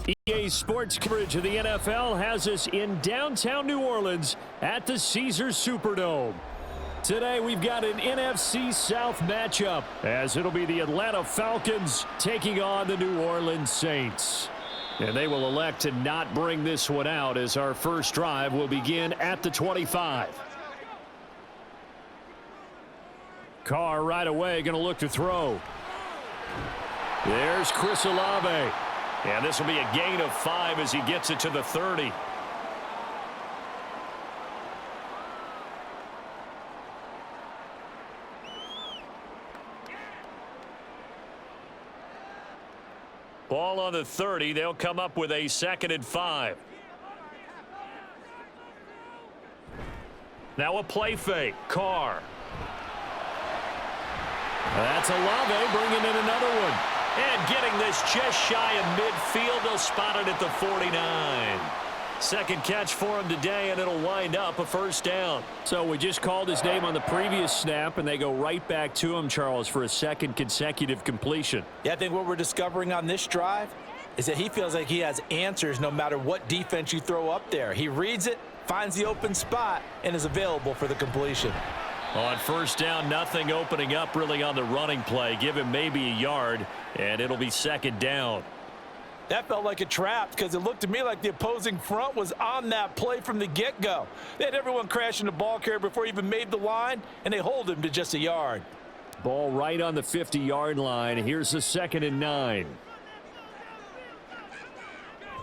EA Sports coverage of the NFL has us in downtown New Orleans at the Caesars Superdome. Today we've got an NFC South matchup as it'll be the Atlanta Falcons taking on the New Orleans Saints. And they will elect to not bring this one out as our first drive will begin at the 25. Carr right away going to look to throw. There's Chris Olave. And this will be a gain of 5 as he gets it to the 30. Ball on the 30. They'll come up with a 2nd and 5. Now a play fake. Carr. That's Olave bringing in another one. And getting this just shy of midfield. They'll spot it at the 49. Second catch for him today, and it'll wind up a first down. So we just called his name on the previous snap, and they go right back to him, Charles, for a second consecutive completion. Yeah, I think what we're discovering on this drive is that he feels like he has answers no matter what defense you throw up there. He reads it, finds the open spot, and is available for the completion. On first down, nothing opening up really on the running play. Give him maybe a yard, and it'll be 2nd down. That felt like a trap because it looked to me like the opposing front was on that play from the get-go. They had everyone crashing the ball carrier before he even made the line, and they hold him to just a yard. Ball right on the 50-yard line. Here's the 2nd and 9.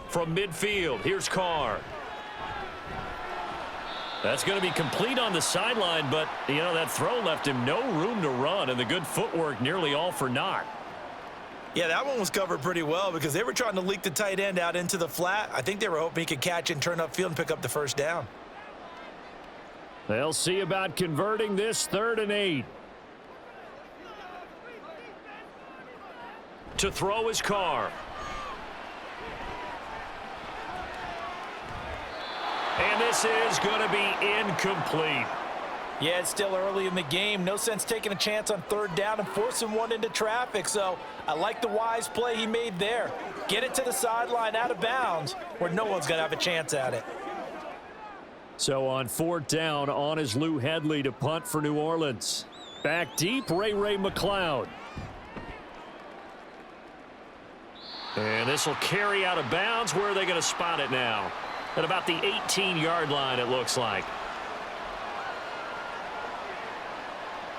From midfield, here's Carr. That's going to be complete on the sideline, but, you know, that throw left him no room to run, and the good footwork nearly all for naught. Yeah, that one was covered pretty well because they were trying to leak the tight end out into the flat. I think they were hoping he could catch and turn upfield and pick up the first down. They'll see about converting this 3rd and 8. To throw his Carr. And this is going to be incomplete. Yeah, it's still early in the game. No sense taking a chance on 3rd down and forcing one into traffic. So I like the wise play he made there. Get it to the sideline out of bounds where no one's going to have a chance at it. So on 4th down, on is Lou Hedley to punt for New Orleans. Back deep, Ray McLeod. And this will carry out of bounds. Where are they going to spot it now? At about the 18-yard line, it looks like.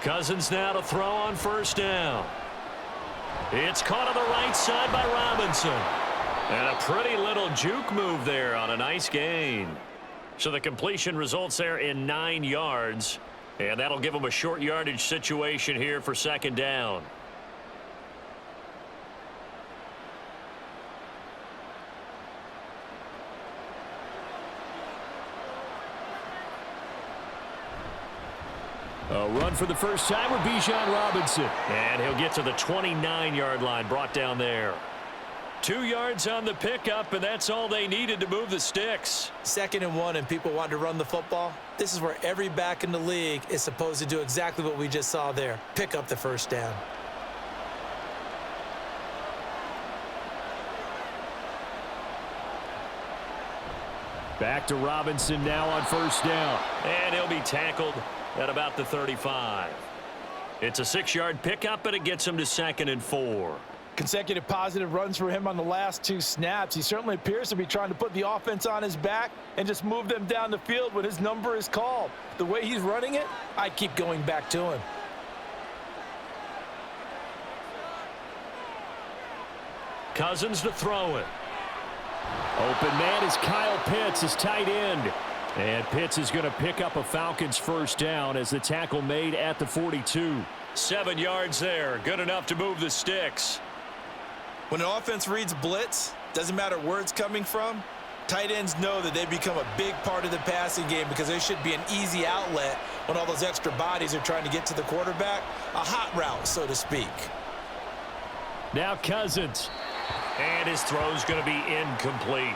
Cousins now to throw on 1st down. It's caught on the right side by Robinson. And a pretty little juke move there on a nice gain. So the completion results there in 9 yards. And that'll give them a short yardage situation here for 2nd down. A run for the first time with Bijan Robinson. And he'll get to the 29-yard line, brought down there. 2 yards on the pickup, and that's all they needed to move the sticks. 2nd and 1, and people want to run the football. This is where every back in the league is supposed to do exactly what we just saw there. Pick up the first down. Back to Robinson now on 1st down. And he'll be tackled at about the 35. It's a 6-yard pickup, and it gets him to 2nd and 4. Consecutive positive runs for him on the last 2 snaps. He certainly appears to be trying to put the offense on his back and just move them down the field when his number is called. The way he's running it, I keep going back to him. Cousins to throw it. Open man is Kyle Pitts, his tight end. And Pitts is going to pick up a Falcons first down as the tackle made at the 42. 7 yards there. Good enough to move the sticks. When an offense reads blitz, doesn't matter where it's coming from, tight ends know that they become a big part of the passing game because there should be an easy outlet when all those extra bodies are trying to get to the quarterback. A hot route, so to speak. Now Cousins. And his throw's going to be incomplete.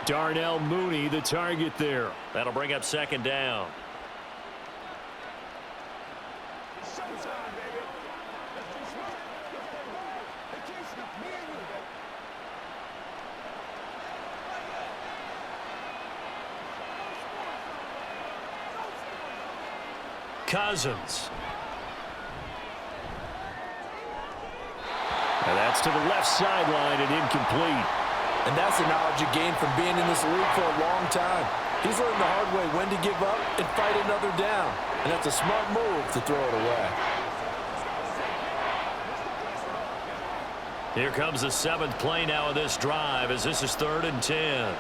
Darnell Mooney, the target there. That'll bring up 2nd down. Cousins. And that's to the left sideline and incomplete. And that's the knowledge you gain from being in this league for a long time. He's learned the hard way when to give up and fight another down. And that's a smart move to throw it away. Here comes the 7th play now of this drive as this is 3rd and 10.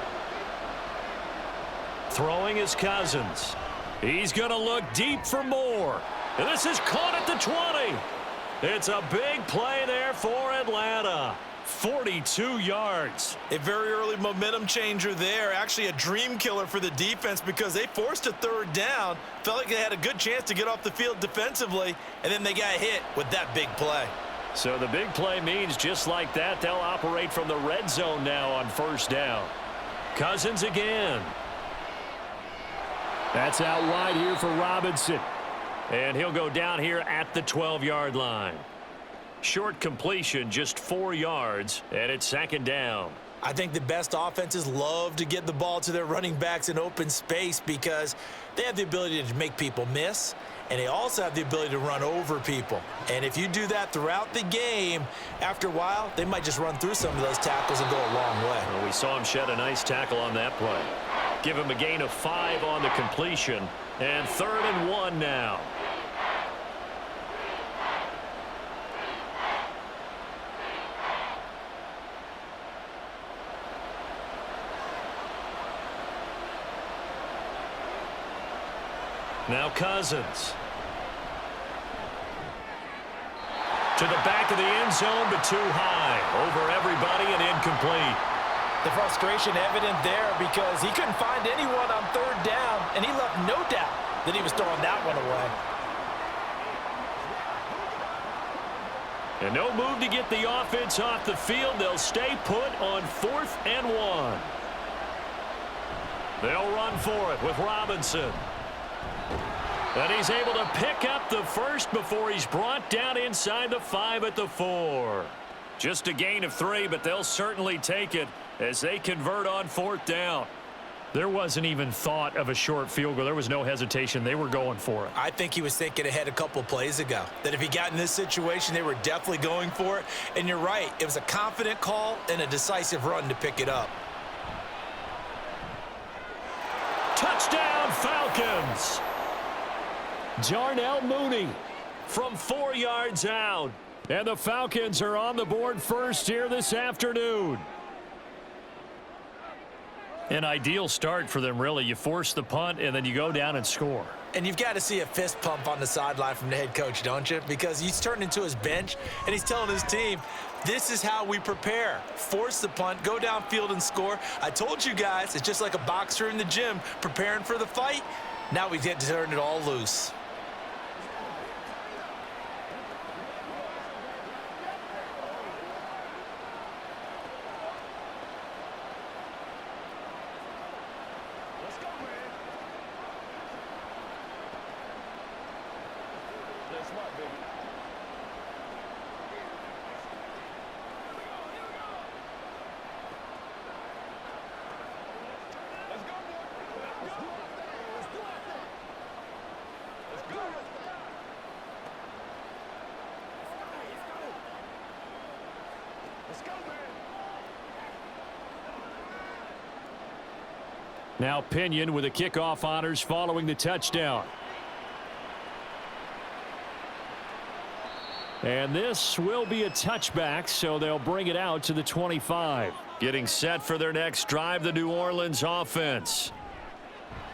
Throwing is Cousins. He's going to look deep for more. And this is caught at the 20. It's a big play there for Atlanta. 42 yards. A very early momentum changer there. Actually a dream killer for the defense because they forced a 3rd down. Felt like they had a good chance to get off the field defensively. And then they got hit with that big play. So the big play means just like that, they'll operate from the red zone now on 1st down. Cousins again. That's out wide here for Robinson. And he'll go down here at the 12-yard line. Short completion, just 4 yards, and it's 2nd down. I think the best offenses love to get the ball to their running backs in open space because they have the ability to make people miss, and they also have the ability to run over people. And if you do that throughout the game, after a while, they might just run through some of those tackles and go a long way. Well, we saw him shed a nice tackle on that play. Give him a gain of 5 on the completion, and 3rd and 1 now. Now Cousins. To the back of the end zone, but too high. Over everybody and incomplete. The frustration evident there because he couldn't find anyone on 3rd down, and he left no doubt that he was throwing that one away. And no move to get the offense off the field. They'll stay put on 4th and 1. They'll run for it with Robinson. And he's able to pick up the first before he's brought down inside the 5 at the 4. Just a gain of 3, but they'll certainly take it as they convert on 4th down. There wasn't even thought of a short field goal. There was no hesitation. They were going for it. I think he was thinking ahead a couple plays ago, that if he got in this situation, they were definitely going for it. And you're right. It was a confident call and a decisive run to pick it up. Touchdown, Falcons! Darnell Mooney from 4 yards out. And the Falcons are on the board first here this afternoon. An ideal start for them, really. You force the punt, and then you go down and score. And you've got to see a fist pump on the sideline from the head coach, don't you? Because he's turned into his bench, and he's telling his team, this is how we prepare. Force the punt, go downfield and score. I told you guys, it's just like a boxer in the gym preparing for the fight. Now we get to turn it all loose. Now Pinion with the kickoff honors following the touchdown. And this will be a touchback, so they'll bring it out to the 25. Getting set for their next drive, the New Orleans offense.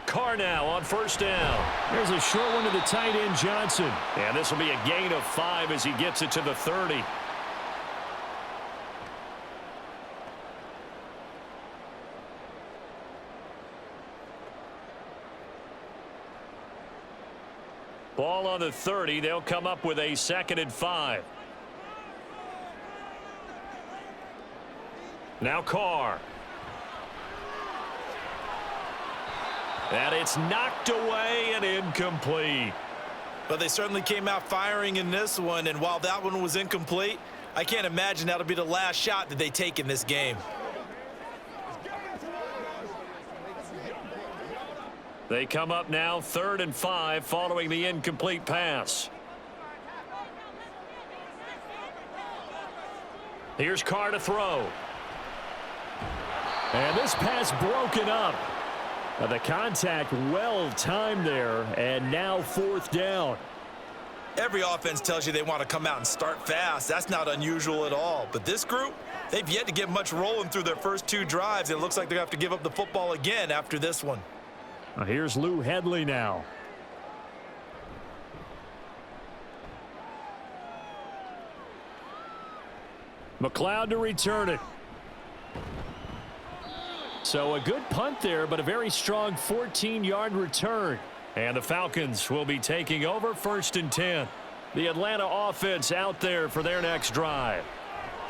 Carr now on 1st down. There's a short one to the tight end, Johnson. And this will be a gain of 5 as he gets it to the 30. Ball on the 30. They'll come up with a 2nd and 5. Now Carr. And it's knocked away and incomplete. But they certainly came out firing in this one, and while that one was incomplete, I can't imagine that'll be the last shot that they take in this game. They come up now 3rd and 5 following the incomplete pass. Here's Carr to throw. And this pass broken up. The contact well timed there, and now 4th down. Every offense tells you they want to come out and start fast. That's not unusual at all. But this group, they've yet to get much rolling through their first 2 drives. It looks like they're going to have to give up the football again after this one. Here's Lou Headley now. McLeod to return it. So a good punt there, but a very strong 14-yard return. And the Falcons will be taking over 1st and 10. The Atlanta offense out there for their next drive.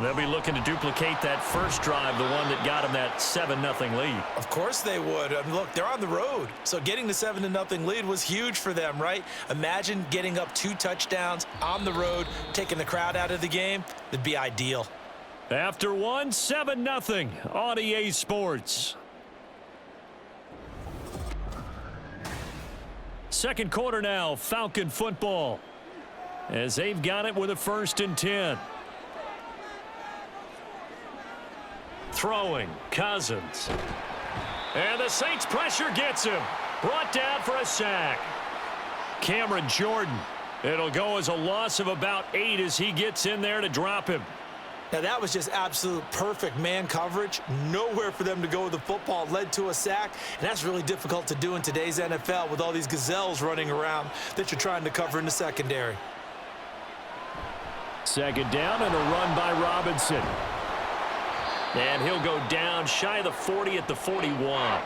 They'll be looking to duplicate that first drive, the one that got them that 7-0 lead. Of course they would. I mean, look, they're on the road. So getting the 7-0 lead was huge for them, right? Imagine getting up 2 touchdowns on the road, taking the crowd out of the game. It'd be ideal. After 1, 7-0 on EA Sports. Second quarter now, Falcon football. As they've got it with a 1st and 10. Throwing, Cousins. And the Saints pressure gets him. Brought down for a sack. Cameron Jordan. It'll go as a loss of about 8 as he gets in there to drop him. Now, that was just absolute perfect man coverage. Nowhere for them to go with the football. Led to a sack, and that's really difficult to do in today's NFL with all these gazelles running around that you're trying to cover in the secondary. 2nd down and a run by Robinson. And he'll go down shy of the 40 at the 41.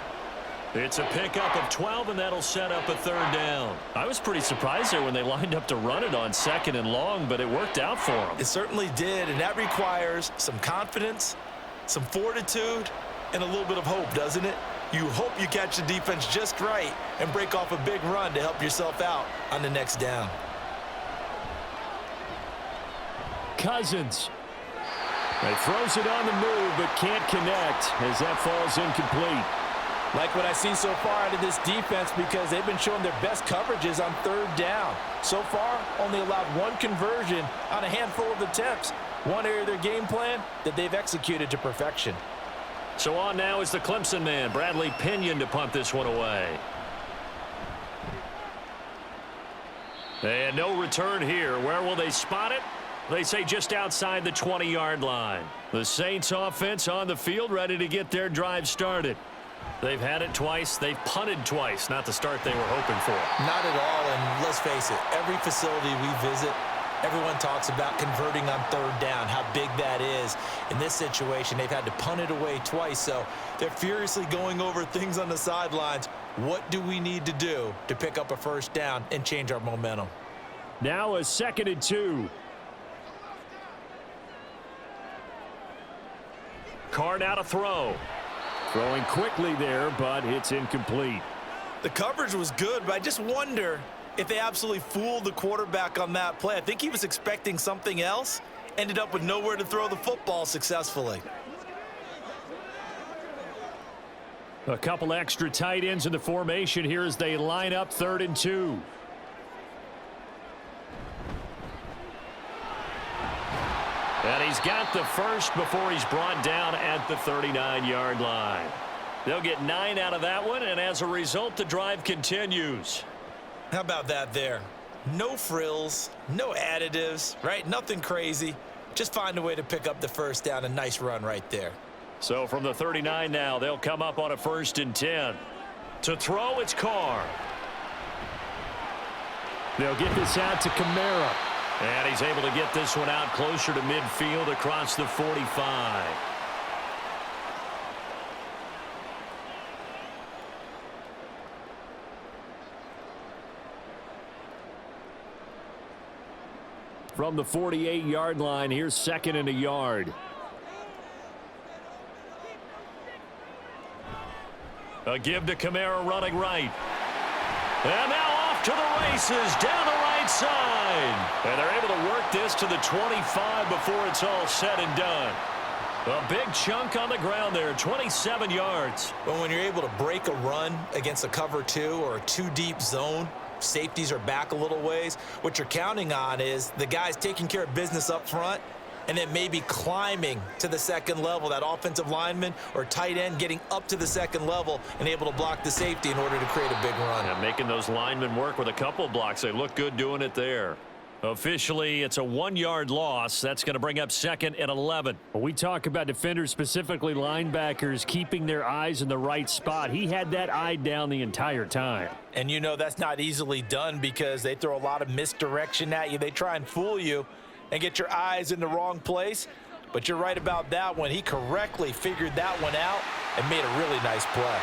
It's a pickup of 12, and that'll set up a 3rd down. I was pretty surprised there when they lined up to run it on 2nd and long, but it worked out for them. It certainly did, and that requires some confidence, some fortitude, and a little bit of hope, doesn't it? You hope you catch the defense just right and break off a big run to help yourself out on the next down. Cousins. He throws it on the move, but can't connect as that falls incomplete. Like what I've seen so far out of this defense, because they've been showing their best coverages on 3rd down. So far, only allowed 1 conversion on a handful of attempts. One area of their game plan that they've executed to perfection. So on now is the Clemson man, Bradley Pinion, to punt this one away. And no return here. Where will they spot it? They say just outside the 20-yard line. The Saints offense on the field, ready to get their drive started. They've had it twice. They've punted twice. Not the start they were hoping for. Not at all, and let's face it, every facility we visit, everyone talks about converting on 3rd down, how big that is. In this situation, they've had to punt it away twice, so they're furiously going over things on the sidelines. What do we need to do to pick up a 1st down and change our momentum? Now a 2nd and 2. Carr now to throw. Throwing quickly there, but it's incomplete. The coverage was good, but I just wonder if they absolutely fooled the quarterback on that play. I think he was expecting something else, ended up with nowhere to throw the football successfully. A couple extra tight ends in the formation here as they line up 3rd and 2. And he's got the first before he's brought down at the 39-yard line. They'll get 9 out of that one, and as a result, the drive continues. How about that there? No frills, no additives, right? Nothing crazy. Just find a way to pick up the 1st down. A nice run right there. So from the 39 now, they'll come up on a 1st and 10. To throw, it's Carr. They'll get this out to Kamara. And he's able to get this one out closer to midfield across the 45. From the 48-yard line, here's 2nd and a yard. A give to Kamara running right. And now off to the races down the right side. And they're able to work this to the 25 before it's all said and done. A big chunk on the ground there, 27 yards. But when you're able to break a run against a cover 2 or a 2-deep zone, safeties are back a little ways. What you're counting on is the guys taking care of business up front and then maybe climbing to the second level, that offensive lineman or tight end getting up to the second level and able to block the safety in order to create a big run. And making those linemen work with a couple blocks. They look good doing it there. Officially, it's a 1-yard loss. That's going to bring up 2nd and 11. When we talk about defenders, specifically linebackers, keeping their eyes in the right spot, he had that eye down the entire time. And you know that's not easily done because they throw a lot of misdirection at you. They try and fool you and get your eyes in the wrong place. But you're right about that one. He correctly figured that one out and made a really nice play.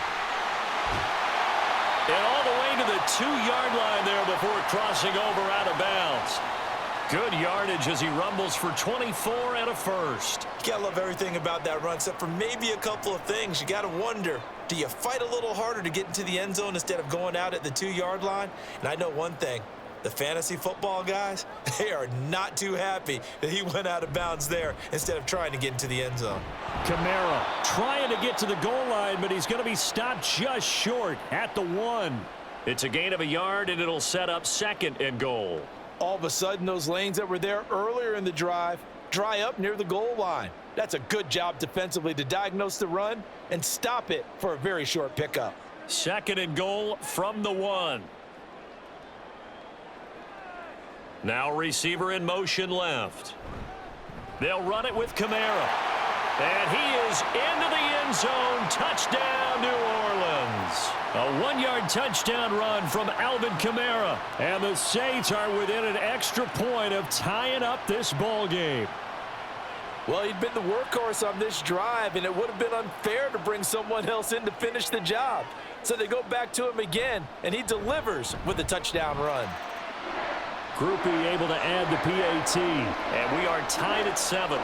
And all the way to the 2-yard line there before crossing over out of bounds. Good yardage as he rumbles for 24 and a first. You gotta love everything about that run, except for maybe a couple of things. You gotta wonder, do you fight a little harder to get into the end zone instead of going out at the 2-yard line? And I know one thing. The fantasy football guys, they are not too happy that he went out of bounds there instead of trying to get into the end zone. Kamara trying to get to the goal line, but he's going to be stopped just short at the 1. It's a gain of a yard, and it'll set up 2nd and goal. All of a sudden, those lanes that were there earlier in the drive dry up near the goal line. That's a good job defensively to diagnose the run and stop it for a very short pickup. 2nd and goal from the 1. Now receiver in motion left. They'll run it with Kamara. And he is into the end zone. Touchdown, New Orleans. A 1-yard touchdown run from Alvin Kamara. And the Saints are within an extra point of tying up this ball game. Well, he'd been the workhorse on this drive, and it would have been unfair to bring someone else in to finish the job. So they go back to him again, and he delivers with a touchdown run. Groupie able to add the PAT, and we are tied at 7.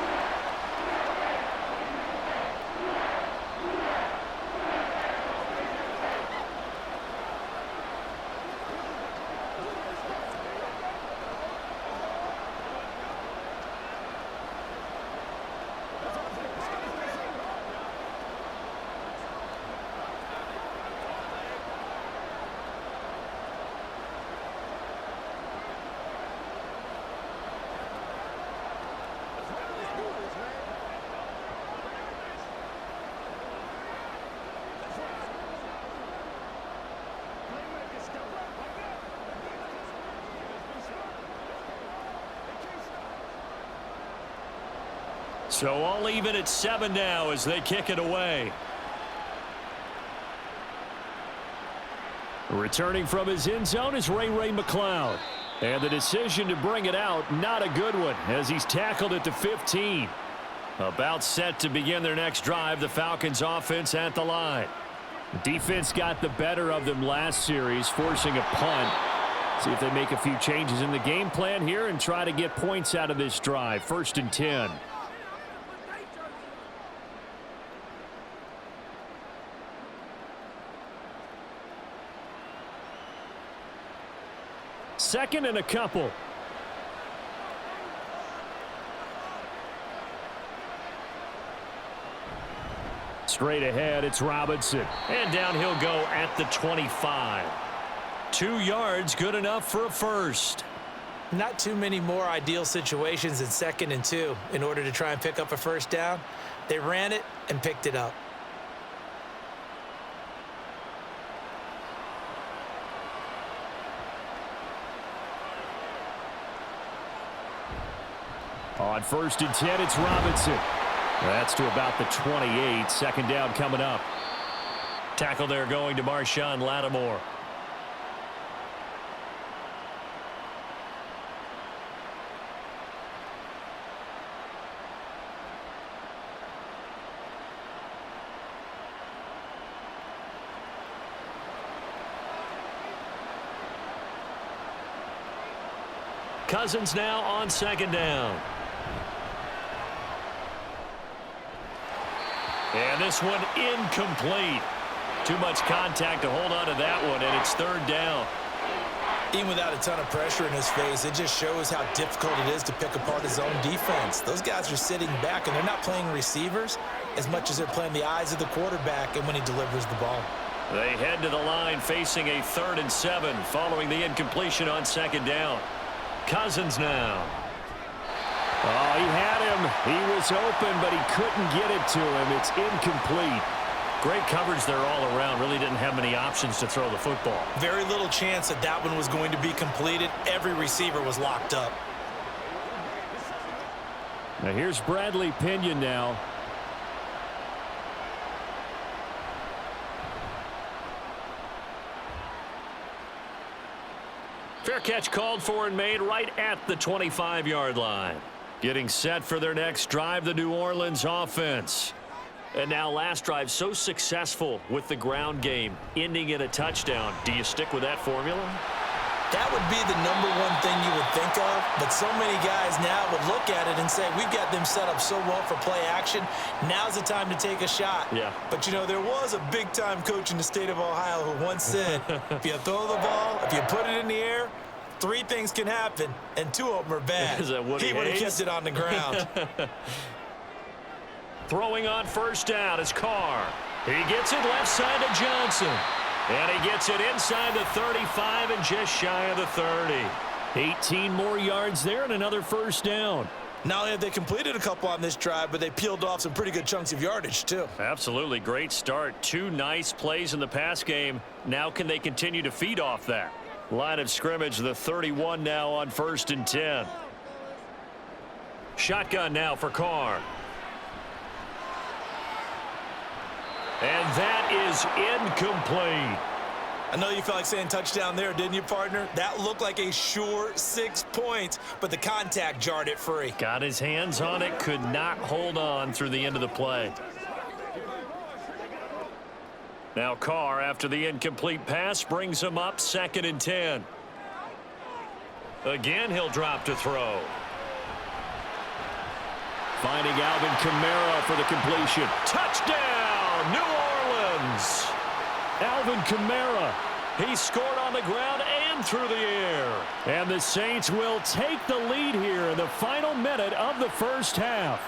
So all even at 7 now as they kick it away. Returning from his end zone is Ray McCloud. And the decision to bring it out, not a good one, as he's tackled at the 15. About set to begin their next drive, the Falcons offense at the line. The defense got the better of them last series, forcing a punt. See if they make a few changes in the game plan here and try to get points out of this drive. 1st and 10. Second and a couple. Straight ahead, it's Robinson. And down he'll go at the 25. 2 yards, good enough for a first. Not too many more ideal situations in 2nd and 2 in order to try and pick up a first down. They ran it and picked it up. On 1st and 10, it's Robinson. That's to about the 28. 2nd down coming up. Tackle there going to Marshawn Lattimore. Cousins now on 2nd down. And this one incomplete. Too much contact to hold on to that one, and it's 3rd down. Even without a ton of pressure in his face, it just shows how difficult it is to pick apart his own defense. Those guys are sitting back, and they're not playing receivers as much as they're playing the eyes of the quarterback and when he delivers the ball. They head to the line facing a 3rd and 7 following the incompletion on 2nd down. Cousins now. Oh, he had him. He was open, but he couldn't get it to him. It's incomplete. Great coverage there all around. Really didn't have many options to throw the football. Very little chance that that one was going to be completed. Every receiver was locked up. Now here's Bradley Pinion now. Fair catch called for and made right at the 25-yard line. Getting set for their next drive, the New Orleans offense. And now last drive so successful with the ground game, ending in a touchdown. Do you stick with that formula? That would be the #1 thing you would think of, but so many guys now would look at it and say, we've got them set up so well for play action. Now's the time to take a shot. Yeah. But, you know, there was a big-time coach in the state of Ohio who once said, if you throw the ball, if you put it in the air, 3 things can happen, and 2 of them are bad. Is that Woody He would have Hayes? kept it on the ground. Throwing on 1st down is Carr. He gets it left side to Johnson. And he gets it inside the 35 and just shy of the 30. 18 more yards there and another 1st down. Not only have they completed a couple on this drive, but they peeled off some pretty good chunks of yardage, too. Absolutely great start. 2 nice plays in the pass game. Now can they continue to feed off that? Line of scrimmage, the 31 now on 1st and 10. Shotgun now for Carr. And that is incomplete. I know you felt like saying touchdown there, didn't you, partner? That looked like a sure 6 points, but the contact jarred it free. Got his hands on it, could not hold on through the end of the play. Now Carr, after the incomplete pass, brings him up 2nd and 10. Again, he'll drop to throw. Finding Alvin Kamara for the completion. Touchdown, New Orleans! Alvin Kamara, he scored on the ground and through the air. And the Saints will take the lead here in the final minute of the 1st half.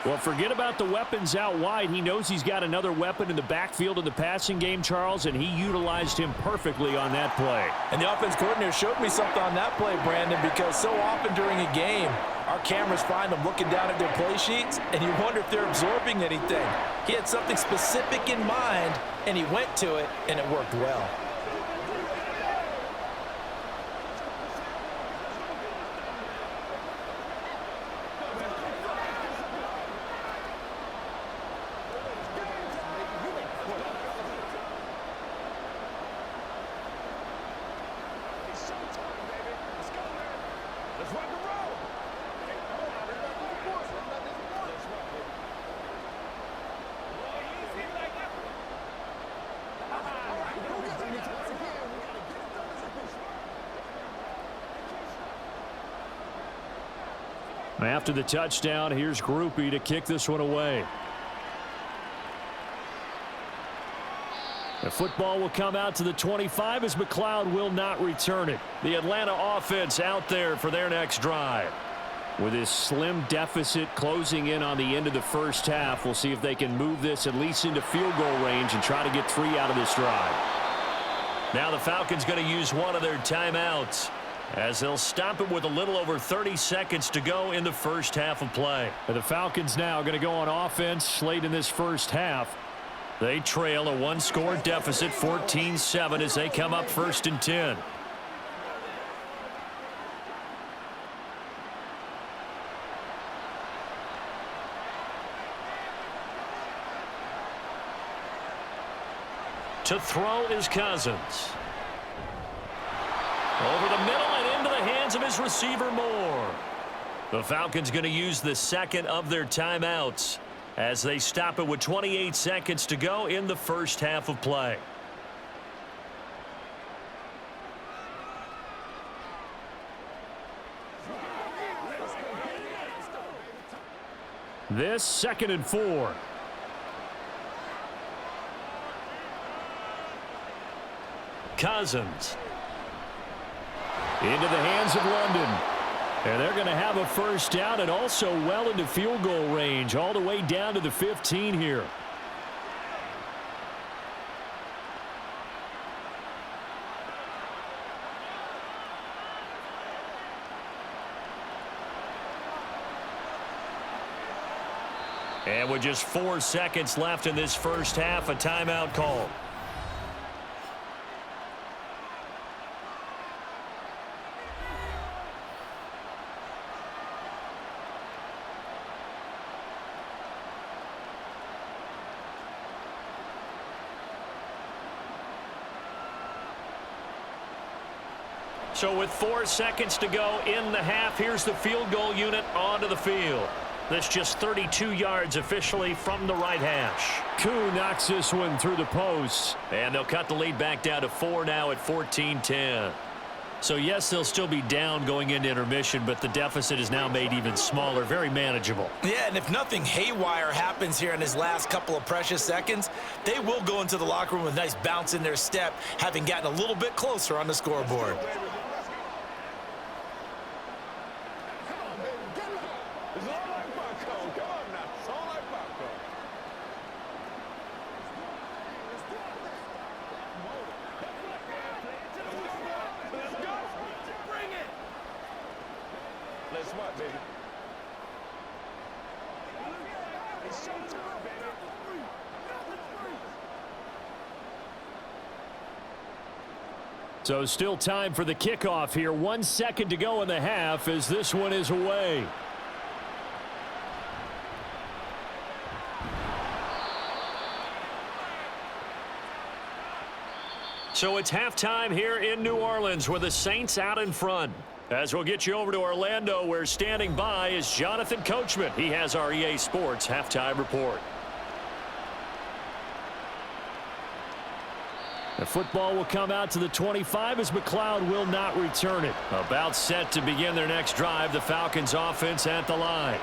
Well, forget about the weapons out wide. He knows he's got another weapon in the backfield in the passing game, Charles, and he utilized him perfectly on that play. And the offense coordinator showed me something on that play, Brandon, because so often during a game, our cameras find them looking down at their play sheets, and you wonder if they're absorbing anything. He had something specific in mind, and he went to it, and it worked well. After the touchdown, here's Groupie to kick this one away. The football will come out to the 25 as McLeod will not return it. The Atlanta offense out there for their next drive. With this slim deficit closing in on the end of the 1st half, we'll see if they can move this at least into field goal range and try to get 3 out of this drive. Now the Falcons going to use one of their timeouts, as they'll stop it with a little over 30 seconds to go in the 1st half of play. And the Falcons now going to go on offense late in this 1st half. They trail a 1-score deficit, 14-7, as they come up 1st and 10. To throw is Cousins. Over the middle and into the hands of his receiver Moore. The Falcons going to use the 2nd of their timeouts as they stop it with 28 seconds to go in the 1st half of play. This 2nd and 4. Cousins. Into the hands of London. And they're going to have a first down and also well into field goal range, all the way down to the 15 here. And with just 4 seconds left in this first half, a timeout call. So with 4 seconds to go in the half, here's the field goal unit onto the field. That's just 32 yards officially from the right hash. Koo knocks this one through the post. And they'll cut the lead back down to 4 now at 14-10. So, yes, they'll still be down going into intermission, but the deficit is now made even smaller, very manageable. Yeah, and if nothing haywire happens here in his last couple of precious seconds, they will go into the locker room with a nice bounce in their step, having gotten a little bit closer on the scoreboard. So still time for the kickoff here. 1 second to go in the half as this one is away. So it's halftime here in New Orleans with the Saints out in front. As we'll get you over to Orlando, where standing by is Jonathan Coachman. He has our EA Sports halftime report. The football will come out to the 25 as McLeod will not return it. About set to begin their next drive, the Falcons offense at the line.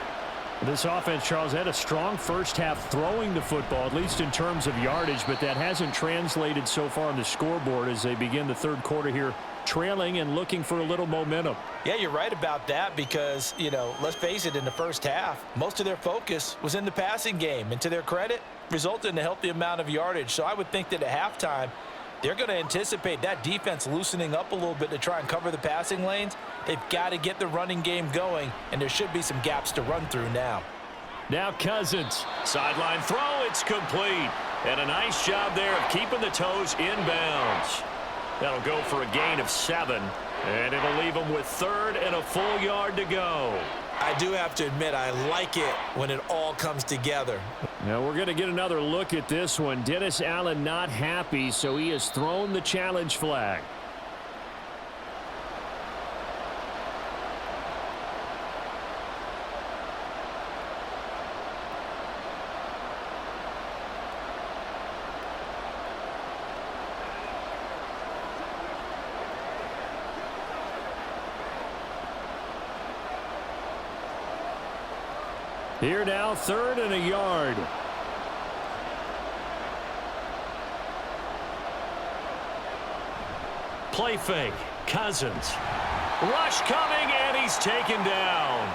This offense, Charles, had a strong first half throwing the football, at least in terms of yardage, but that hasn't translated so far on the scoreboard as they begin the third quarter here, trailing and looking for a little momentum. Yeah, you're right about that because, let's face it, in the first half, most of their focus was in the passing game. And to their credit, resulted in a healthy amount of yardage. So I would think that at halftime, they're going to anticipate that defense loosening up a little bit to try and cover the passing lanes. They've got to get the running game going, and there should be some gaps to run through now. Now Cousins. Sideline throw, it's complete. And a nice job there of keeping the toes in bounds. That'll go for a gain of 7, and it'll leave them with third and a full yard to go. I do have to admit, I like it when it all comes together. Now we're going to get another look at this one. Dennis Allen not happy, so he has thrown the challenge flag. Here now, third and a yard. Play fake. Cousins. Rush coming, and he's taken down.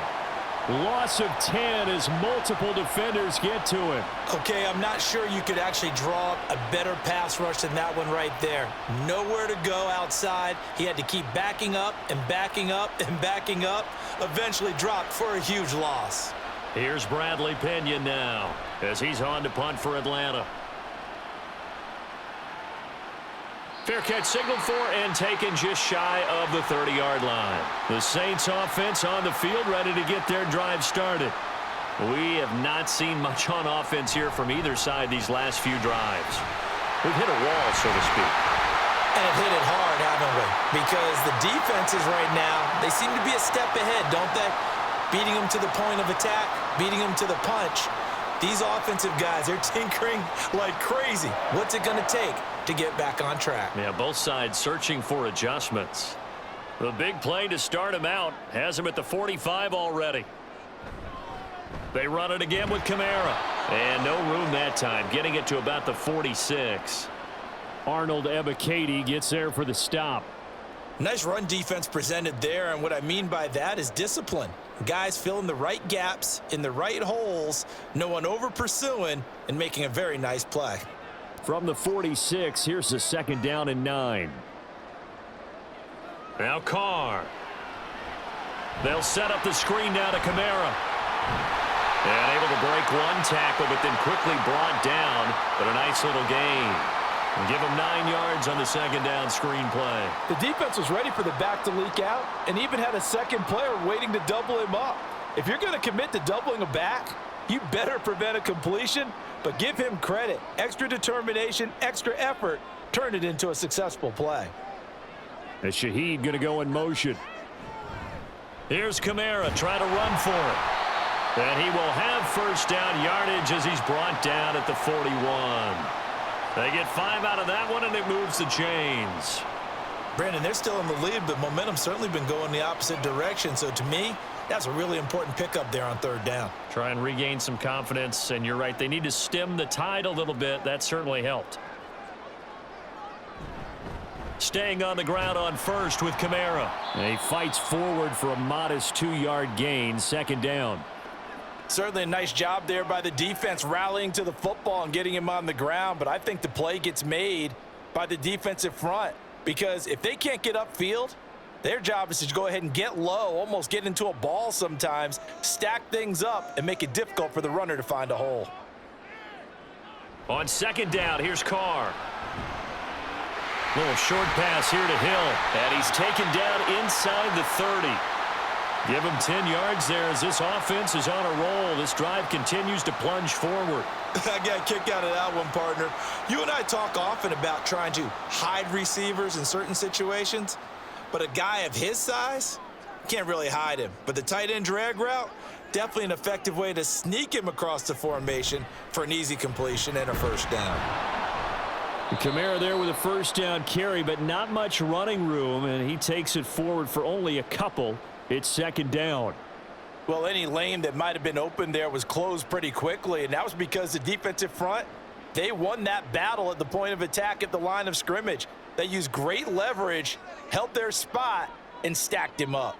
Loss of 10 as multiple defenders get to him. Okay, I'm not sure you could actually draw up a better pass rush than that one right there. Nowhere to go outside. He had to keep backing up and backing up and backing up. Eventually dropped for a huge loss. Here's Bradley Pena now as he's on to punt for Atlanta. Fair catch signaled for and taken just shy of the 30-yard line. The Saints offense on the field ready to get their drive started. We have not seen much on offense here from either side these last few drives. We've hit a wall, so to speak. And hit it hard, haven't we? Because the defenses right now, they seem to be a step ahead, don't they? Beating them to the point of attack, beating them to the punch. These offensive guys, they're tinkering like crazy. What's it going to take to get back on track? Yeah, both sides searching for adjustments. The big play to start him out has him at the 45 already. They run it again with Kamara. And no room that time, getting it to about the 46. Arnold Ebiketie gets there for the stop. Nice run defense presented there, and what I mean by that is discipline. Guys filling the right gaps in the right holes, no one over pursuing, and making a very nice play. From the 46, here's the 2nd down and 9. Now Carr. They'll set up the screen now to Kamara. And able to break one tackle, but then quickly brought down. But a nice little gain. And give him 9 yards on the 2nd down screen play. The defense was ready for the back to leak out and even had a second player waiting to double him up. If you're going to commit to doubling a back, you better prevent a completion, but give him credit. Extra determination, extra effort, turn it into a successful play. As Shaheed going to go in motion. Here's Kamara trying to run for it. And he will have 1st down yardage as he's brought down at the 41. They get 5 out of that one, and it moves the chains. Brandon, they're still in the lead, but momentum's certainly been going the opposite direction. So to me, that's a really important pickup there on 3rd down. Try and regain some confidence, and you're right. They need to stem the tide a little bit. That certainly helped. Staying on the ground on 1st with Kamara. And he fights forward for a modest 2-yard gain, 2nd down. Certainly a nice job there by the defense rallying to the football and getting him on the ground, but I think the play gets made by the defensive front because if they can't get upfield, their job is to go ahead and get low, almost get into a ball sometimes, stack things up, and make it difficult for the runner to find a hole. On 2nd down, here's Carr. Little short pass here to Hill, and he's taken down inside the 30. Give him 10 yards there as this offense is on a roll. This drive continues to plunge forward. I got a kick out of that one, partner. You and I talk often about trying to hide receivers in certain situations, but a guy of his size can't really hide him. But the tight end drag route, definitely an effective way to sneak him across the formation for an easy completion and a 1st down. Kamara there with a 1st down carry, but not much running room, and he takes it forward for only a couple. It's 2nd down. Well, any lane that might have been open there was closed pretty quickly, and that was because the defensive front, they won that battle at the point of attack at the line of scrimmage. They used great leverage, held their spot, and stacked him up.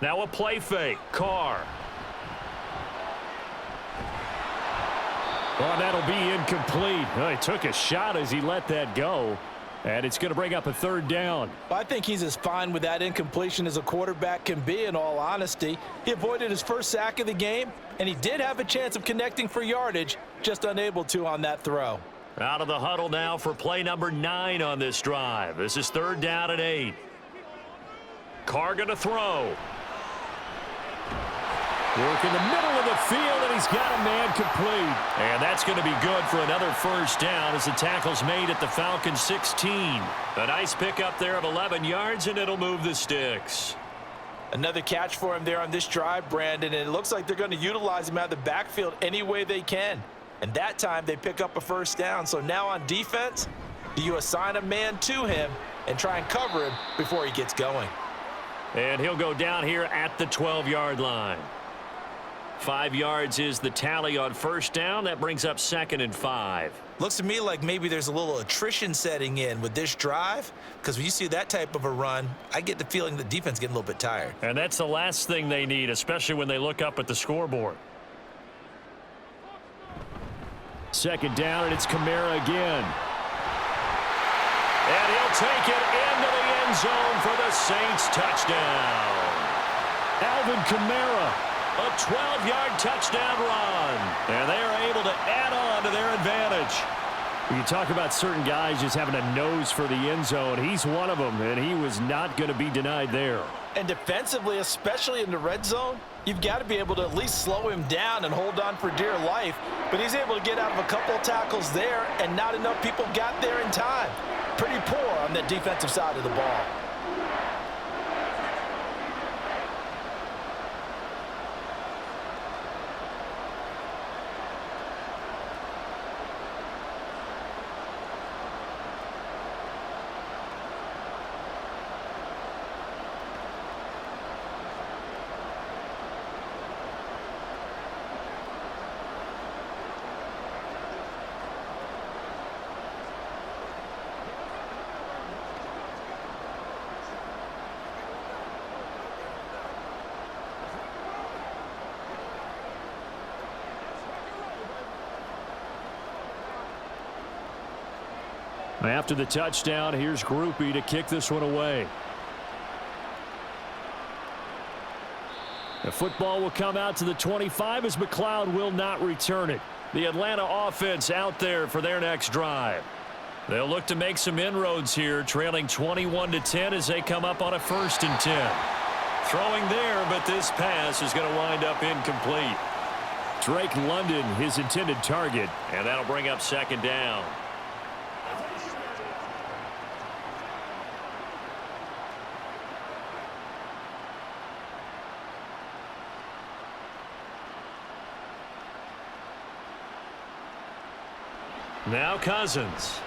Now a play fake. Carr. Oh, that'll be incomplete. Oh, he took a shot as he let that go. And it's going to bring up a 3rd down. I think he's as fine with that incompletion as a quarterback can be, in all honesty. He avoided his 1st sack of the game, and he did have a chance of connecting for yardage, just unable to on that throw. Out of the huddle now for play number 9 on this drive. This is 3rd down and 8. Carr going to throw. Work in the middle of the field, and he's got a man complete. And that's going to be good for another 1st down as the tackle's made at the Falcons 16. A nice pickup there of 11 yards, and it'll move the sticks. Another catch for him there on this drive, Brandon, and it looks like they're going to utilize him out of the backfield any way they can. And that time they pick up a 1st down. So now on defense, do you assign a man to him and try and cover him before he gets going? And he'll go down here at the 12-yard line. 5 yards is the tally on 1st down. That brings up 2nd and 5. Looks to me like maybe there's a little attrition setting in with this drive, because when you see that type of a run, I get the feeling the defense getting a little bit tired. And that's the last thing they need, especially when they look up at the scoreboard. 2nd down, and it's Kamara again. And he'll take it into the end zone for the Saints touchdown. Alvin Kamara. A 12-yard touchdown run. And they are able to add on to their advantage. You talk about certain guys just having a nose for the end zone. He's one of them, and he was not going to be denied there. And defensively, especially in the red zone, you've got to be able to at least slow him down and hold on for dear life. But he's able to get out of a couple of tackles there, and not enough people got there in time. Pretty poor on the defensive side of the ball. After the touchdown, here's Groupie to kick this one away. The football will come out to the 25 as McLeod will not return it. The Atlanta offense out there for their next drive. They'll look to make some inroads here, trailing 21-10 as they come up on a 1st and 10. Throwing there, but this pass is going to wind up incomplete. Drake London, his intended target, and that'll bring up 2nd down. Now Cousins.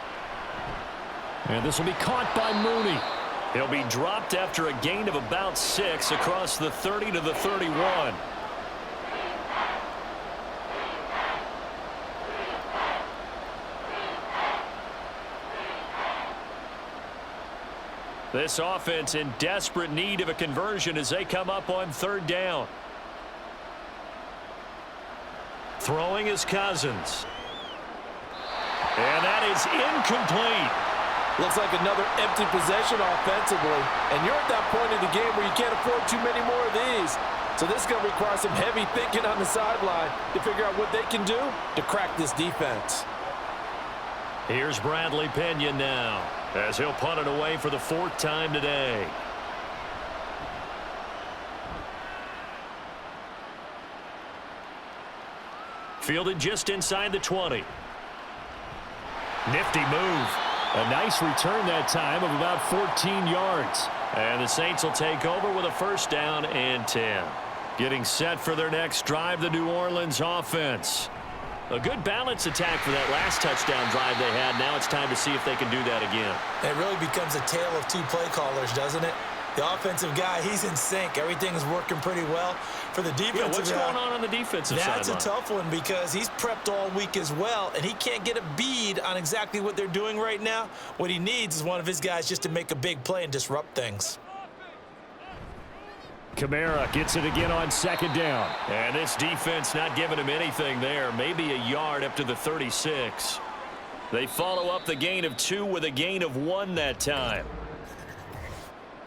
And this will be caught by Mooney. He'll be dropped after a gain of about 6 across the 30 to the 31. This offense in desperate need of a conversion as they come up on 3rd down. Throwing is Cousins. And that is incomplete. Looks like another empty possession offensively. And you're at that point in the game where you can't afford too many more of these. So this is going to require some heavy thinking on the sideline to figure out what they can do to crack this defense. Here's Bradley Pena now as he'll punt it away for the 4th time today. Fielded just inside the 20. Nifty move. A nice return that time of about 14 yards. And the Saints will take over with a 1st down and 10. Getting set for their next drive, the New Orleans offense. A good balance attack for that last touchdown drive they had. Now it's time to see if they can do that again. It really becomes a tale of 2 play callers, doesn't it? The offensive guy, he's in sync. Everything's working pretty well. For the defensive guy, what's going on the defensive side? That's a tough one because he's prepped all week as well, and he can't get a bead on exactly what they're doing right now. What he needs is one of his guys just to make a big play and disrupt things. Kamara gets it again on 2nd down. And this defense not giving him anything there. Maybe a yard up to the 36. They follow up the gain of 2 with a gain of 1 that time.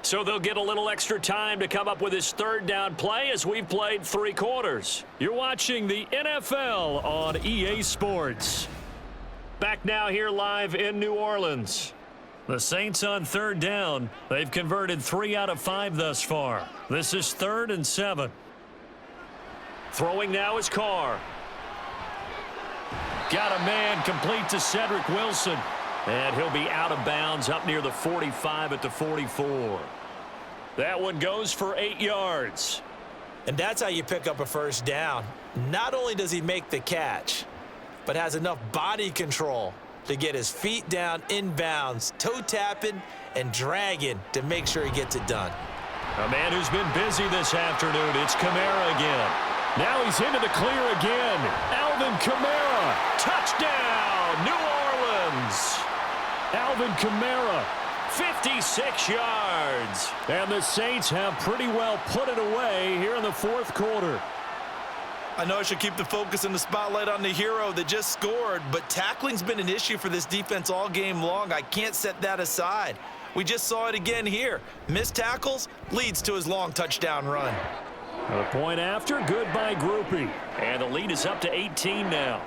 So they'll get a little extra time to come up with his 3rd down play as we've played 3 quarters. You're watching the NFL on EA Sports. Back now here live in New Orleans. The Saints on 3rd down. They've converted 3 out of 5 thus far. This is 3rd and 7. Throwing now is Carr. Got a man complete to Cedric Wilson. And he'll be out of bounds up near the 45 at the 44. That one goes for 8 yards. And that's how you pick up a 1st down. Not only does he make the catch, but has enough body control to get his feet down inbounds, toe tapping and dragging to make sure he gets it done. A man who's been busy this afternoon. It's Kamara again. Now he's into the clear again. Alvin Kamara. Touchdown, New Orleans. Alvin Kamara, 56 yards. And the Saints have pretty well put it away here in the 4th quarter. I know I should keep the focus and the spotlight on the hero that just scored, but tackling's been an issue for this defense all game long. I can't set that aside. We just saw it again here. Missed tackles leads to his long touchdown run. A point after, good by Groupie. And the lead is up to 18 now.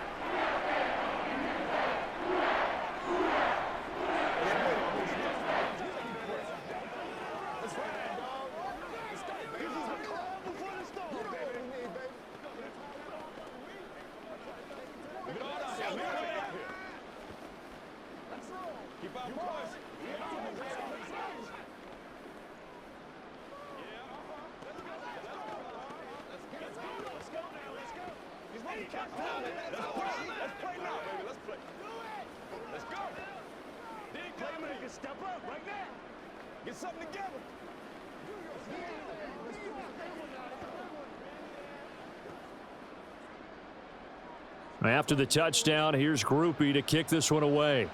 After the touchdown, here's Groupie to kick this one away.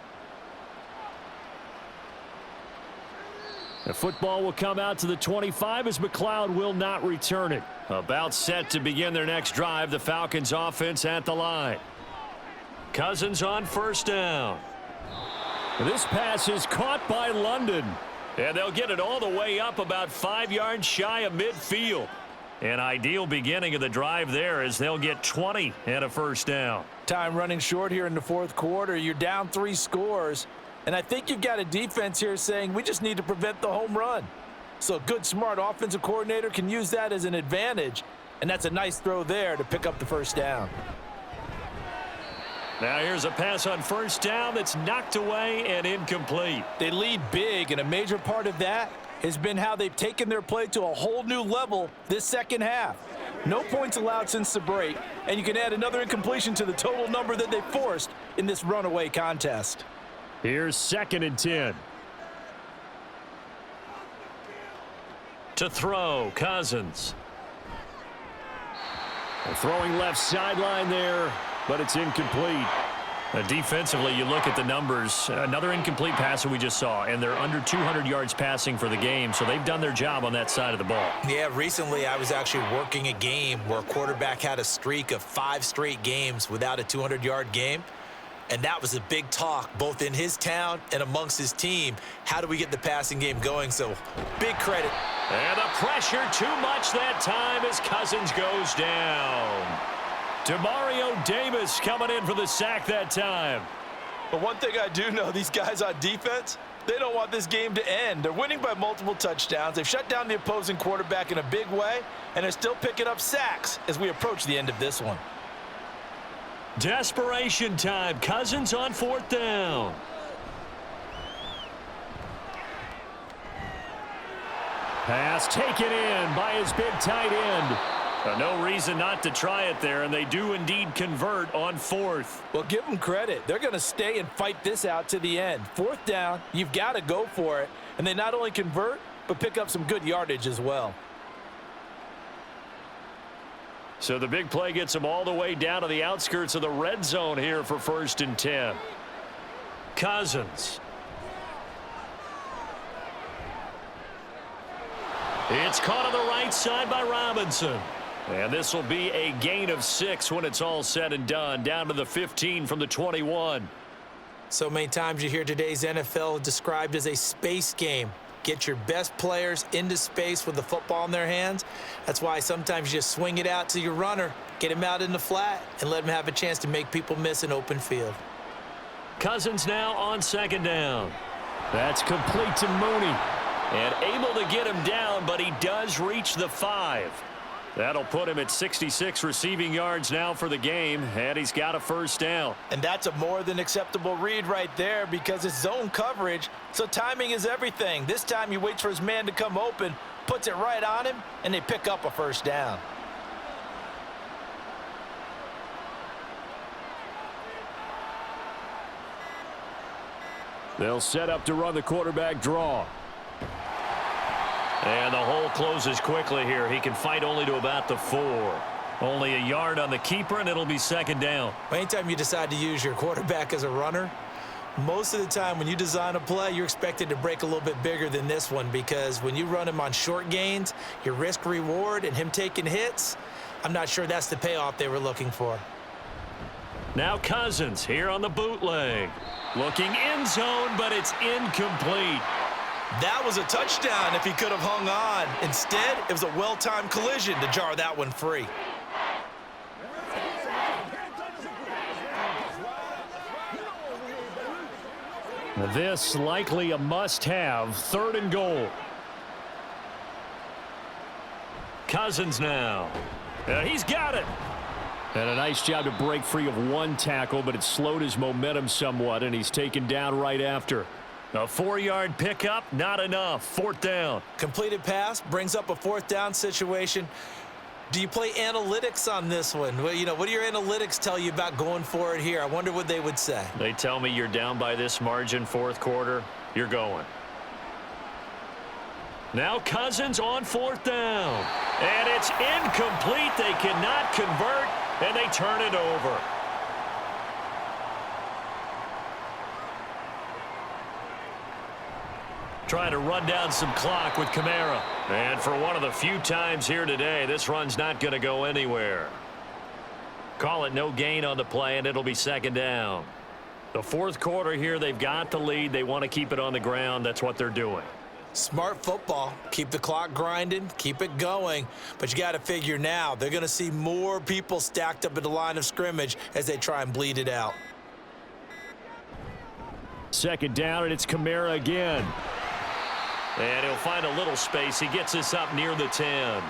The football will come out to the 25 as McLeod will not return it. About set to begin their next drive, the Falcons offense at the line. Cousins on 1st down. This pass is caught by London. And they'll get it all the way up about 5 yards shy of midfield. An ideal beginning of the drive there as they'll get 20 and a first down. Time running short here in the fourth quarter. You're down 3 scores. And I think you've got a defense here saying we just need to prevent the home run. So a good, smart offensive coordinator can use that as an advantage. And that's a nice throw there to pick up the first down. Now here's a pass on first down that's knocked away and incomplete. They lead big, and a major part of that has been how they've taken their play to a whole new level this second half. No points allowed since the break, and you can add another incompletion to the total number that they forced in this runaway contest. Here's 2nd and 10. To throw, Cousins. Throwing left sideline there, but it's incomplete. Defensively, you look at the numbers. Another incomplete pass that we just saw, and they're under 200 yards passing for the game, so they've done their job on that side of the ball. Yeah, recently I was actually working a game where a quarterback had a streak of 5 straight games without a 200-yard game, and that was a big talk both in his town and amongst his team. How do we get the passing game going? So big credit. And the pressure too much that time as Cousins goes down. Demario Davis coming in for the sack that time. But one thing I do know, these guys on defense, they don't want this game to end. They're winning by multiple touchdowns. They've shut down the opposing quarterback in a big way, and they're still picking up sacks as we approach the end of this one. Desperation time. Cousins on 4th down. Pass taken in by his big tight end. No reason not to try it there, and they do indeed convert on 4th. Well, give them credit. They're going to stay and fight this out to the end. 4th down, you've got to go for it. And they not only convert, but pick up some good yardage as well. So the big play gets them all the way down to the outskirts of the red zone here for 1st and 10. Cousins. It's caught on the right side by Robinson. And this will be a gain of 6 when it's all said and done. Down to the 15 from the 21. So many times you hear today's NFL described as a space game. Get your best players into space with the football in their hands. That's why sometimes you just swing it out to your runner, get him out in the flat, and let him have a chance to make people miss an open field. Cousins now on 2nd down. That's complete to Mooney. And able to get him down, but he does reach the 5. That'll put him at 66 receiving yards now for the game, and he's got a first down. And that's a more than acceptable read right there because it's zone coverage, so timing is everything. This time he waits for his man to come open, puts it right on him, and they pick up a first down. They'll set up to run the quarterback draw. And the hole closes quickly here. He can fight only to about the 4. Only a yard on the keeper, and it'll be 2nd down. Anytime you decide to use your quarterback as a runner, most of the time when you design a play, you're expected to break a little bit bigger than this one because when you run him on short gains, your risk-reward and him taking hits, I'm not sure that's the payoff they were looking for. Now Cousins here on the bootleg. Looking end zone, but it's incomplete. That was a touchdown if he could have hung on. Instead, it was a well-timed collision to jar that one free. This likely a must-have. 3rd and goal. Cousins now. He's got it. And a nice job to break free of 1 tackle, but it slowed his momentum somewhat, and he's taken down right after. A 4-yard pickup, not enough. 4th down. Completed pass brings up a 4th down situation. Do you play analytics on this one? Well, what do your analytics tell you about going for it here? I wonder what they would say. They tell me you're down by this margin 4th quarter. You're going. Now Cousins on 4th down. And it's incomplete. They cannot convert, and they turn it over. Trying to run down some clock with Kamara. And for one of the few times here today, this run's not going to go anywhere. Call it no gain on the play, and it'll be 2nd down. The fourth quarter here, they've got the lead. They want to keep it on the ground. That's what they're doing. Smart football. Keep the clock grinding, keep it going. But you got to figure now, they're going to see more people stacked up at the line of scrimmage as they try and bleed it out. Second down, and it's Kamara again. And he'll find a little space. He gets us up near the 10.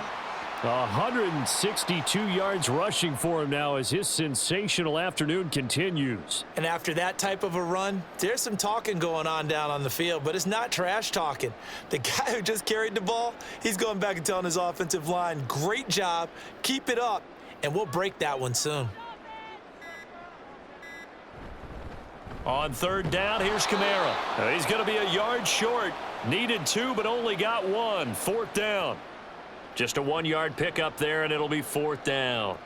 162 yards rushing for him now as his sensational afternoon continues. And after that type of a run, there's some talking going on down on the field, but it's not trash talking. The guy who just carried the ball, he's going back and telling his offensive line, great job, keep it up, and we'll break that one soon. On third down, here's Kamara. He's going to be a yard short. Needed 2, but only got 1. Fourth down. Just a 1-yard pickup there, and it'll be fourth down.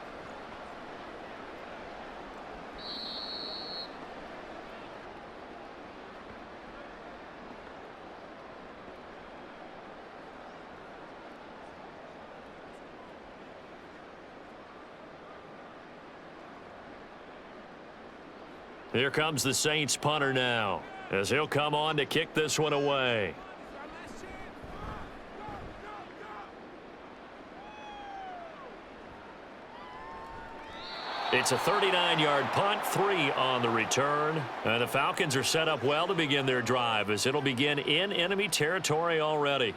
Here comes the Saints punter now, as he'll come on to kick this one away. It's a 39-yard punt, 3 on the return. And the Falcons are set up well to begin their drive as it'll begin in enemy territory already.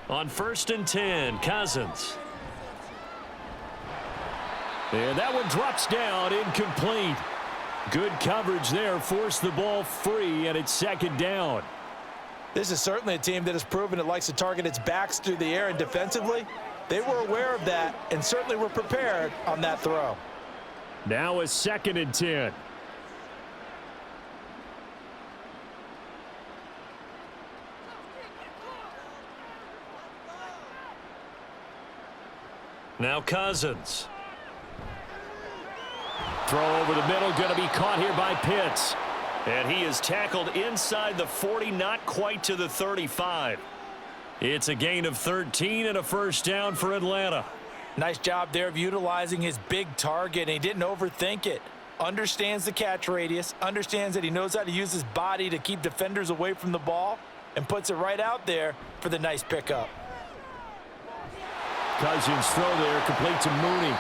On 1st and 10, Cousins. And that one drops down, incomplete. Good coverage there, forced the ball free, and it's second down. This is certainly a team that has proven it likes to target its backs through the air, and defensively, they were aware of that and certainly were prepared on that throw. Now a 2nd and 10. Now Cousins. Throw over the middle, going to be caught here by Pitts. And he is tackled inside the 40, not quite to the 35. It's a gain of 13 and a first down for Atlanta. Nice job there of utilizing his big target, and he didn't overthink it. Understands the catch radius, understands that he knows how to use his body to keep defenders away from the ball, and puts it right out there for the nice pickup. Cousins throw there, complete to Mooney.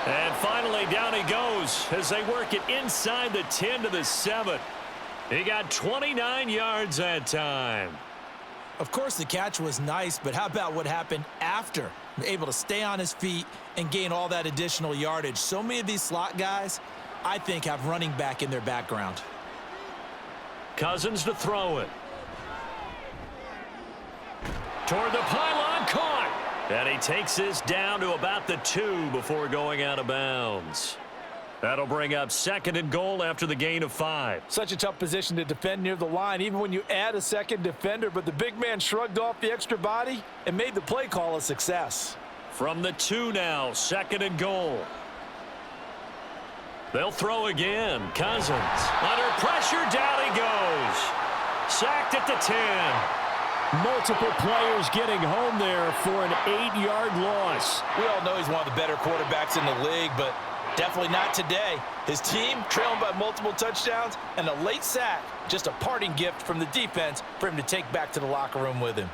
And finally, down he goes as they work it inside the 10 to the 7. He got 29 yards that time. Of course, the catch was nice, but how about what happened after? Able to stay on his feet and gain all that additional yardage. So many of these slot guys, I think, have running back in their background. Cousins to throw it. Toward the pylon, caught. And he takes this down to about the 2 before going out of bounds. That'll bring up 2nd and goal after the gain of 5. Such a tough position to defend near the line, even when you add a second defender, but the big man shrugged off the extra body and made the play call a success. From the 2 now, 2nd and goal. They'll throw again. Cousins under pressure, down he goes. Sacked at the 10. Multiple players getting home there for an 8-yard loss. We all know he's one of the better quarterbacks in the league, but definitely not today. His team trailing by multiple touchdowns and a late sack. Just a parting gift from the defense for him to take back to the locker room with him.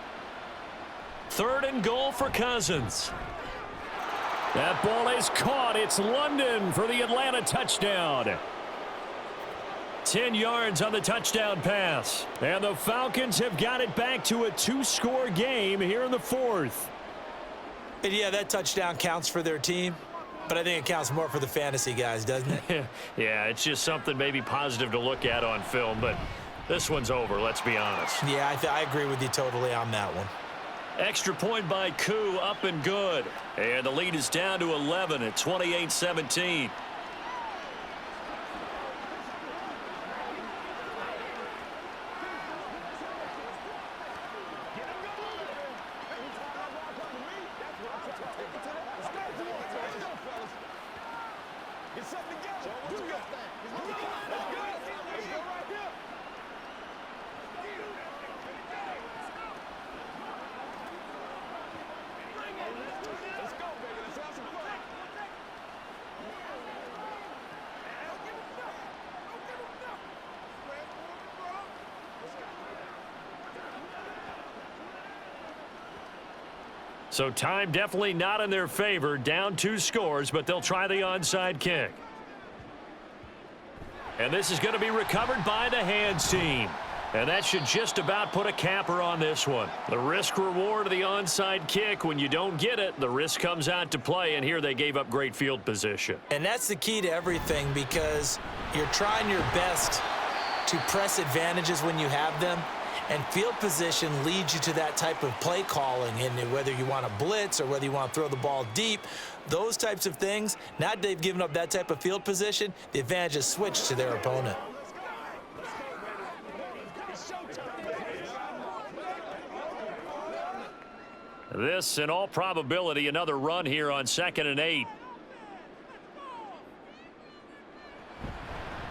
3rd and goal for Cousins. That ball is caught. It's London for the Atlanta touchdown. 10 yards on the touchdown pass. And the Falcons have got it back to a 2-score game here in the 4th. And yeah, that touchdown counts for their team, but I think it counts more for the fantasy guys, doesn't it? Yeah, it's just something maybe positive to look at on film, but this one's over, let's be honest. Yeah, I agree with you totally on that one. Extra point by Koo, up and good. And the lead is down to 11 at 28-17. So time definitely not in their favor. Down 2 scores, but they'll try the onside kick. And this is going to be recovered by the hands team. And that should just about put a capper on this one. The risk reward of the onside kick, when you don't get it, the risk comes out to play, and here they gave up great field position. And that's the key to everything, because you're trying your best to press advantages when you have them, and field position leads you to that type of play calling. And whether you want to blitz or whether you want to throw the ball deep, those types of things, now that they've given up that type of field position, the advantage is switched to their opponent. This, in all probability, another run here on 2nd and 8.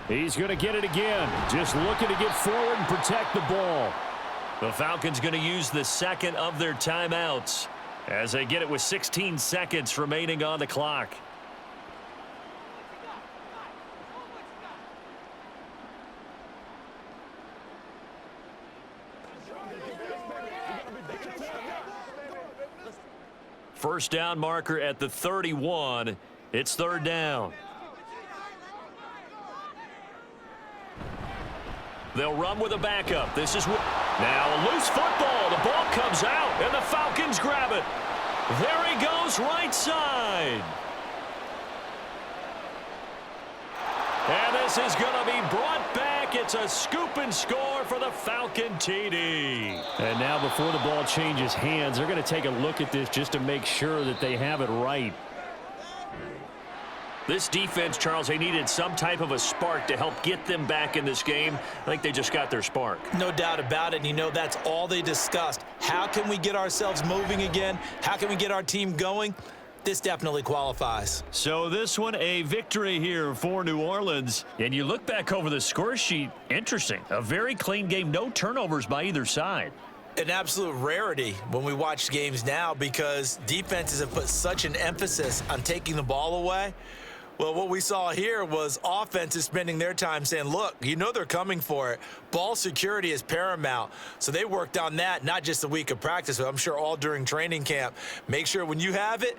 He's going to get it again. Just looking to get forward and protect the ball. The Falcons going to use the second of their timeouts as they get it with 16 seconds remaining on the clock. First down marker at the 31. It's 3rd down. They'll run with a backup. This is now a loose football. The ball comes out, and the Falcons grab it. There he goes, right side. And this is going to be brought back. It's a scoop and score for the Falcon TD. And now before the ball changes hands, they're going to take a look at this just to make sure that they have it right. This defense, Charles, they needed some type of a spark to help get them back in this game. I think they just got their spark. No doubt about it. And you know, that's all they discussed. How can we get ourselves moving again? How can we get our team going? This definitely qualifies. So this one, a victory here for New Orleans. And you look back over the score sheet, interesting. A very clean game, no turnovers by either side. An absolute rarity when we watch games now, because defenses have put such an emphasis on taking the ball away. Well, what we saw here was offenses spending their time saying, look, you know they're coming for it. Ball security is paramount. So they worked on that, not just the week of practice, but I'm sure all during training camp. Make sure when you have it,